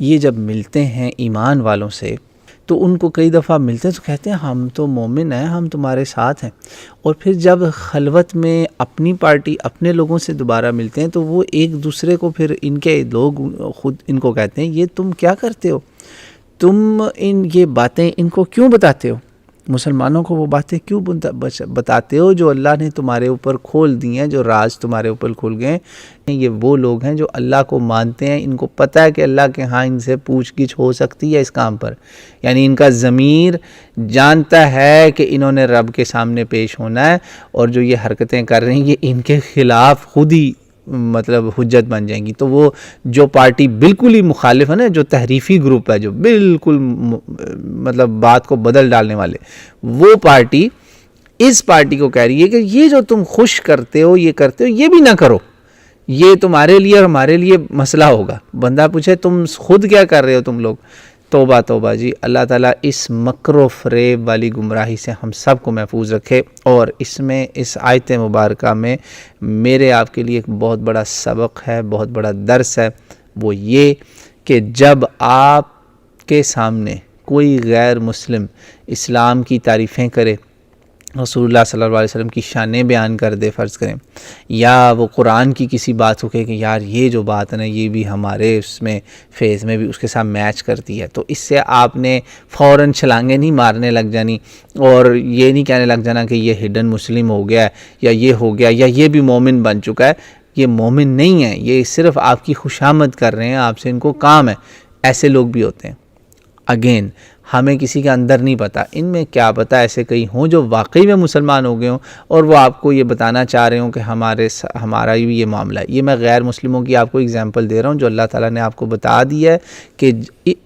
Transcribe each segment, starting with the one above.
یہ جب ملتے ہیں ایمان والوں سے تو ان کو کئی دفعہ ملتے ہیں تو کہتے ہیں ہم تو مومن ہیں، ہم تمہارے ساتھ ہیں، اور پھر جب خلوت میں اپنی پارٹی اپنے لوگوں سے دوبارہ ملتے ہیں تو وہ ایک دوسرے کو پھر ان کے لوگ خود ان کو کہتے ہیں یہ تم کیا کرتے ہو، تم یہ باتیں ان کو کیوں بتاتے ہو، مسلمانوں کو وہ باتیں کیوں بتاتے ہو جو اللہ نے تمہارے اوپر کھول دی ہیں، جو راز تمہارے اوپر کھول گئے ہیں۔ یہ وہ لوگ ہیں جو اللہ کو مانتے ہیں، ان کو پتہ ہے کہ اللہ کے ہاں ان سے پوچھ گچھ ہو سکتی ہے اس کام پر، یعنی ان کا ضمیر جانتا ہے کہ انہوں نے رب کے سامنے پیش ہونا ہے، اور جو یہ حرکتیں کر رہے ہیں یہ ان کے خلاف خود ہی مطلب حجت بن جائیں گی۔ تو وہ جو پارٹی بالکل ہی مخالف ہے نا، جو تحریفی گروپ ہے، جو بالکل مطلب بات کو بدل ڈالنے والے، وہ پارٹی اس پارٹی کو کہہ رہی ہے کہ یہ جو تم خوش کرتے ہو، یہ کرتے ہو، یہ بھی نہ کرو، یہ تمہارے لیے اور ہمارے لیے مسئلہ ہوگا۔ بندہ پوچھے تم خود کیا کر رہے ہو تم لوگ؟ توبہ توبہ جی، اللہ تعالیٰ اس مکر و فریب والی گمراہی سے ہم سب کو محفوظ رکھے۔ اور اس میں اس آیت مبارکہ میں میرے آپ کے لیے ایک بہت بڑا سبق ہے، بہت بڑا درس ہے، وہ یہ کہ جب آپ کے سامنے کوئی غیر مسلم اسلام کی تعریفیں کرے، رسول اللہ صلی اللہ علیہ وسلم کی شانیں بیان کر دے فرض کریں، یا وہ قرآن کی کسی بات کو کہے کہ یار یہ جو بات ہے نا یہ بھی ہمارے اس میں فیض میں بھی اس کے ساتھ میچ کرتی ہے، تو اس سے آپ نے فوراً چھلانگیں نہیں مارنے لگ جانی اور یہ نہیں کہنے لگ جانا کہ یہ ہڈن مسلم ہو گیا ہے یا یہ ہو گیا یا یہ بھی مومن بن چکا ہے۔ یہ مومن نہیں ہے، یہ صرف آپ کی خوشامد کر رہے ہیں، آپ سے ان کو کام ہے۔ ایسے لوگ بھی ہوتے ہیں۔ اگین ہمیں کسی کے اندر نہیں پتا، ان میں کیا پتا ایسے کئی ہوں جو واقعی میں مسلمان ہو گئے ہوں اور وہ آپ کو یہ بتانا چاہ رہے ہوں کہ ہمارا بھی یہ معاملہ ہے۔ یہ میں غیر مسلموں کی آپ کو اگزامپل دے رہا ہوں جو اللہ تعالیٰ نے آپ کو بتا دیا ہے کہ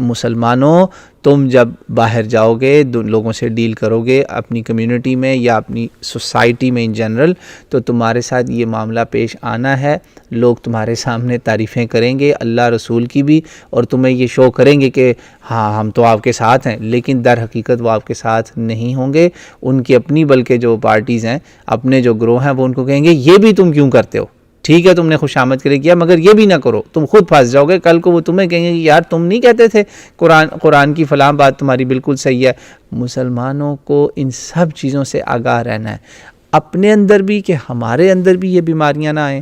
مسلمانوں تم جب باہر جاؤ گے، لوگوں سے ڈیل کرو گے اپنی کمیونٹی میں یا اپنی سوسائٹی میں ان جنرل، تو تمہارے ساتھ یہ معاملہ پیش آنا ہے۔ لوگ تمہارے سامنے تعریفیں کریں گے اللہ رسول کی بھی، اور تمہیں یہ شو کریں گے کہ ہاں ہم تو آپ کے ساتھ ہیں، لیکن در حقیقت وہ آپ کے ساتھ نہیں ہوں گے۔ ان کی اپنی بلکہ جو پارٹیز ہیں، اپنے جو گروہ ہیں، وہ ان کو کہیں گے یہ بھی تم کیوں کرتے ہو، ٹھیک ہے تم نے خوشامد کے لیے کیا مگر یہ بھی نہ کرو، تم خود پھنس جاؤ گے۔ کل کو وہ تمہیں کہیں گے کہ یار تم نہیں کہتے تھے قرآن کی فلاں بات تمہاری بالکل صحیح ہے۔ مسلمانوں کو ان سب چیزوں سے آگاہ رہنا ہے، اپنے اندر بھی کہ ہمارے اندر بھی یہ بیماریاں نہ آئیں،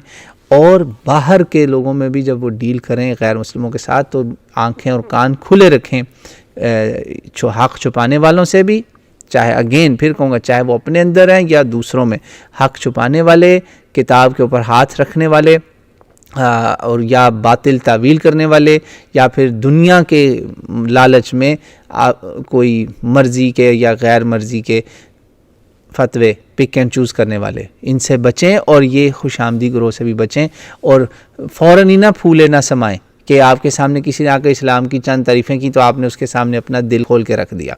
اور باہر کے لوگوں میں بھی جب وہ ڈیل کریں غیر مسلموں کے ساتھ تو آنکھیں اور کان کھلے رکھیں، حق چھپانے والوں سے بھی، چاہے اگین پھر کہوں گا چاہے وہ اپنے اندر ہیں یا دوسروں میں، حق چھپانے والے، کتاب کے اوپر ہاتھ رکھنے والے، اور یا باطل تعویل کرنے والے، یا پھر دنیا کے لالچ میں کوئی مرضی کے یا غیر مرضی کے فتوے پک اینڈ چوز کرنے والے، ان سے بچیں، اور یہ خوش آمدی گروہ سے بھی بچیں، اور فوراً ہی نہ پھولے نہ سمائیں کہ آپ کے سامنے کسی نے آ کے اسلام کی چند تعریفیں کی تو آپ نے اس کے سامنے اپنا دل کھول کے رکھ دیا۔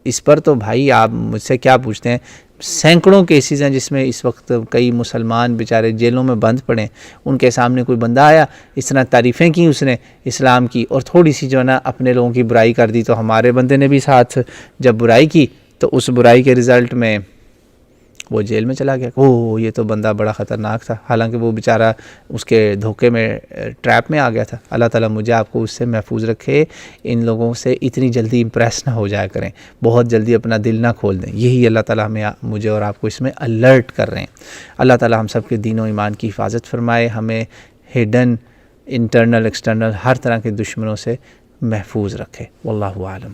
اس پر تو بھائی آپ مجھ سے کیا پوچھتے ہیں، سینکڑوں کیسز ہیں جس میں اس وقت کئی مسلمان بیچارے جیلوں میں بند پڑے، ان کے سامنے کوئی بندہ آیا، اس طرح تعریفیں کی اس نے اسلام کی، اور تھوڑی سی جو ہے نا اپنے لوگوں کی برائی کر دی، تو ہمارے بندے نے بھی ساتھ جب برائی کی تو اس برائی کے رزلٹ میں وہ جیل میں چلا گیا۔ اوہ یہ تو بندہ بڑا خطرناک تھا، حالانکہ وہ بیچارہ اس کے دھوکے میں ٹریپ میں آ گیا تھا۔ اللہ تعالیٰ مجھے آپ کو اس سے محفوظ رکھے، ان لوگوں سے اتنی جلدی امپریس نہ ہو جایا کریں، بہت جلدی اپنا دل نہ کھول دیں، یہی اللہ تعالیٰ مجھے اور آپ کو اس میں الرٹ کر رہے ہیں۔ اللہ تعالیٰ ہم سب کے دین و ایمان کی حفاظت فرمائے، ہمیں ہڈن انٹرنل ایکسٹرنل ہر طرح کے دشمنوں سے محفوظ رکھے۔ واللہ اعلم۔